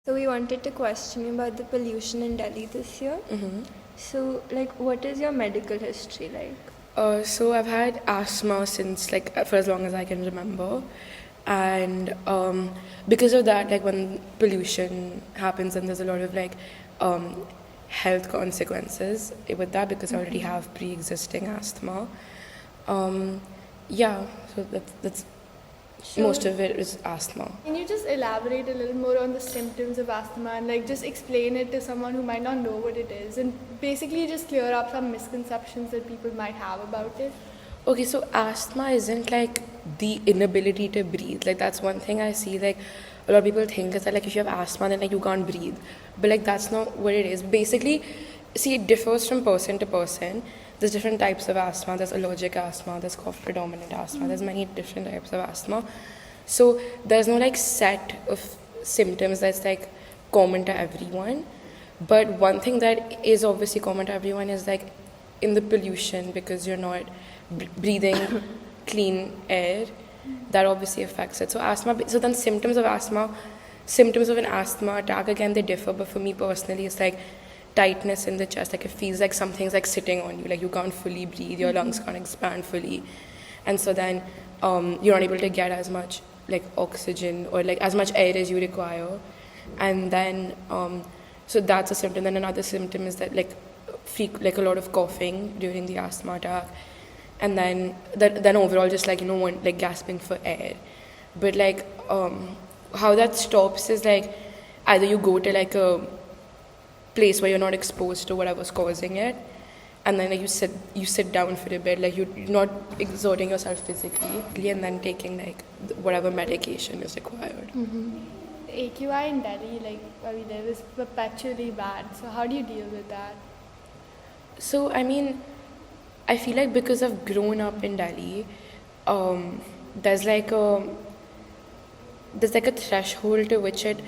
So we wanted to question you about the pollution in Delhi this year. So, what is your medical history like? So I've had asthma since for as long as I can remember, and because of that, like when pollution happens and there's a lot of health consequences with that because I already have pre-existing asthma. Yeah, so that's most of it is asthma. Can you just elaborate a little more on the symptoms of asthma and just explain it to someone who might not know what it is and basically just clear up some misconceptions that people might have about it? Okay, so asthma isn't like the inability to breathe. Like that's one thing I see. Like a lot of people think is that like if you have asthma, then like you can't breathe. But like that's not what it is. Basically, see, it differs from person to person. There's different types of asthma. There's allergic asthma. There's cough predominant asthma. There's many different types of asthma. So there's no like set of symptoms that's like common to everyone. But one thing that is obviously common to everyone is like in the pollution, because you're not breathing clean air, that obviously affects it. So asthma. So then symptoms of an asthma attack, again, they differ. But for me personally, it's like tightness in the chest, like it feels like something's like sitting on you, like you can't fully breathe, your lungs can't expand fully, and so then you're not able to get as much like oxygen or like as much air as you require, and then so that's a symptom. Then another symptom is that like a lot of coughing during the asthma attack, and then overall just like gasping for air. But like how that stops is like either you go to like a place where you're not exposed to whatever's causing it, and then like you sit down for a bit, like you're not exerting yourself physically, and then taking like whatever medication is required. The AQI in Delhi, like where we live, is perpetually bad. So how do you deal with that? So I mean, I feel like because I've grown up in Delhi, there's like a threshold to which it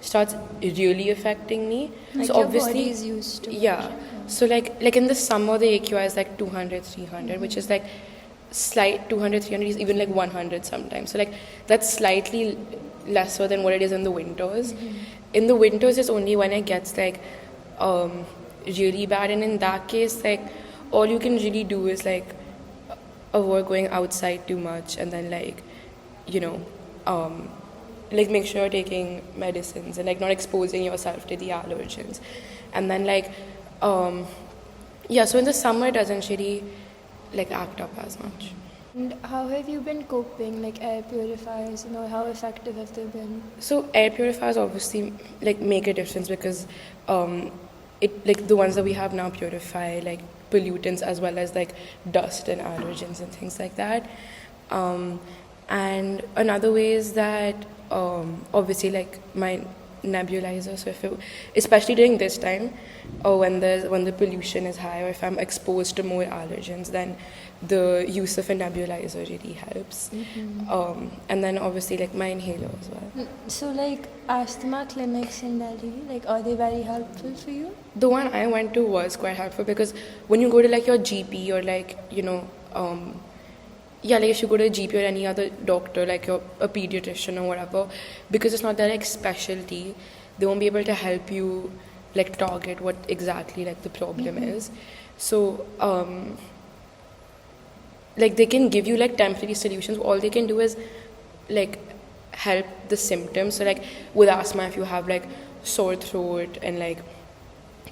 starts really affecting me. Like so your obviously, body is used to yeah. it. So like in the summer, the AQI is like 200, 300, which is like slight 200, 300 is even like 100 sometimes. So like that's slightly lesser than what it is in the winters. In the winters, it's only when it gets like really bad, and in that case, like all you can really do is like avoid going outside too much, and then like like make sure you're taking medicines and like not exposing yourself to the allergens, and then like so in the summer it doesn't really like act up as much. And how have you been coping, like air purifiers, how effective have they been? So air purifiers obviously like make a difference because it like the ones that we have now purify like pollutants as well as like dust and allergens and things like that. And another way is that obviously like my nebulizer. So especially during this time, or when the pollution is high, or if I'm exposed to more allergens, then the use of a nebulizer really helps. And then obviously like my inhaler as well. So like asthma clinics in Delhi, like are they very helpful for you? The one I went to was quite helpful because when you go to like your GP or like like if you go to a GP or any other doctor, like a pediatrician or whatever, because it's not their like specialty, they won't be able to help you like target what exactly like the problem is. So like they can give you like temporary solutions. All they can do is like help the symptoms. So like with asthma, if you have like sore throat and like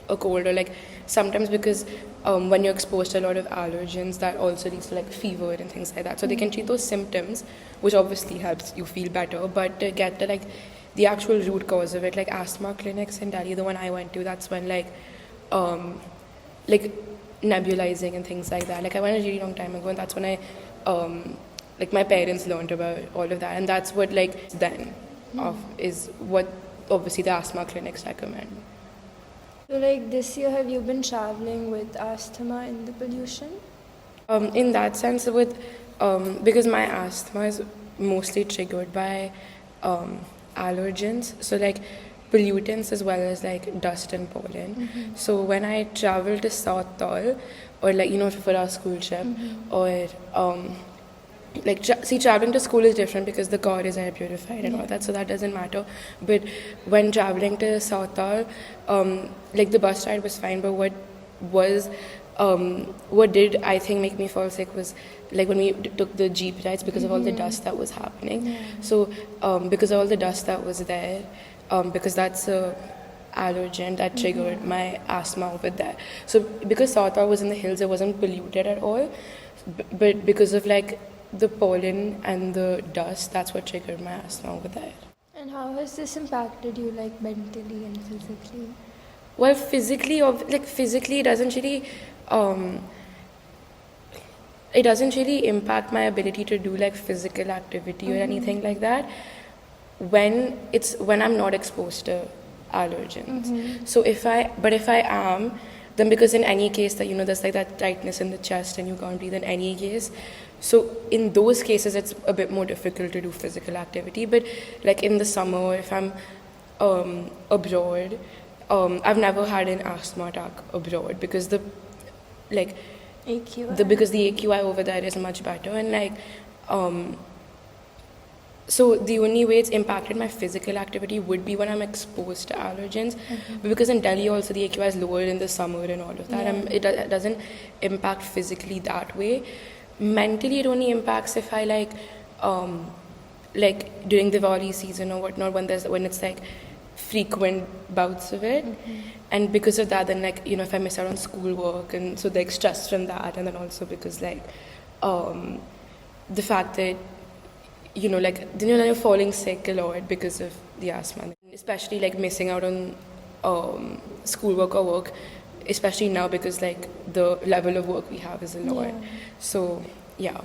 a cold, or like sometimes because when you're exposed to a lot of allergens, that also leads to like fever and things like that. So they can treat those symptoms, which obviously helps you feel better, but to get to like the actual root cause of it, like asthma clinics in Delhi, the one I went to, that's when like nebulizing and things like that. Like I went a really long time ago, and that's when I like my parents learned about all of that, and that's what like then is what obviously the asthma clinics recommend. So like this year, have you been traveling with asthma in the pollution? In that sense, with because my asthma is mostly triggered by allergens, so like pollutants as well as like dust and pollen. So when I travel to South Tall, or like for our school trip, or like see, traveling to school is different because the car is air purified and all that, so that doesn't matter. But when traveling to Sautal, like the bus ride was fine, but was what did I think make me fall sick was like when we took the jeep rides because of all the dust that was happening. So because of all the dust that was there, because that's a allergen that triggered my asthma over there. So because Sautal was in the hills, it wasn't polluted at all, but because of like the pollen and the dust, that's what triggered my asthma over there. And how has this impacted you, like mentally and physically? Well, physically, it doesn't really impact my ability to do like physical activity or anything like that when I'm not exposed to allergens. So if I am, then because in any case that there's like that tightness in the chest and you can't breathe in any case. So in those cases, it's a bit more difficult to do physical activity. But like in the summer, or if I'm abroad, I've never had an asthma attack abroad because because the AQI over there is much better, and like so the only way it's impacted my physical activity would be when I'm exposed to allergens. But because in Delhi also the AQI is lower in the summer and all of that, it doesn't impact physically that way. Mentally, it only impacts if I like during Diwali season or whatnot, when it's like frequent bouts of it, and because of that, then like if I miss out on schoolwork, and so like stress from that, and then also because like the fact that then you're falling sick a lot because of the asthma, especially like missing out on schoolwork or work, especially now because like the level of work we have is a lot. So yeah.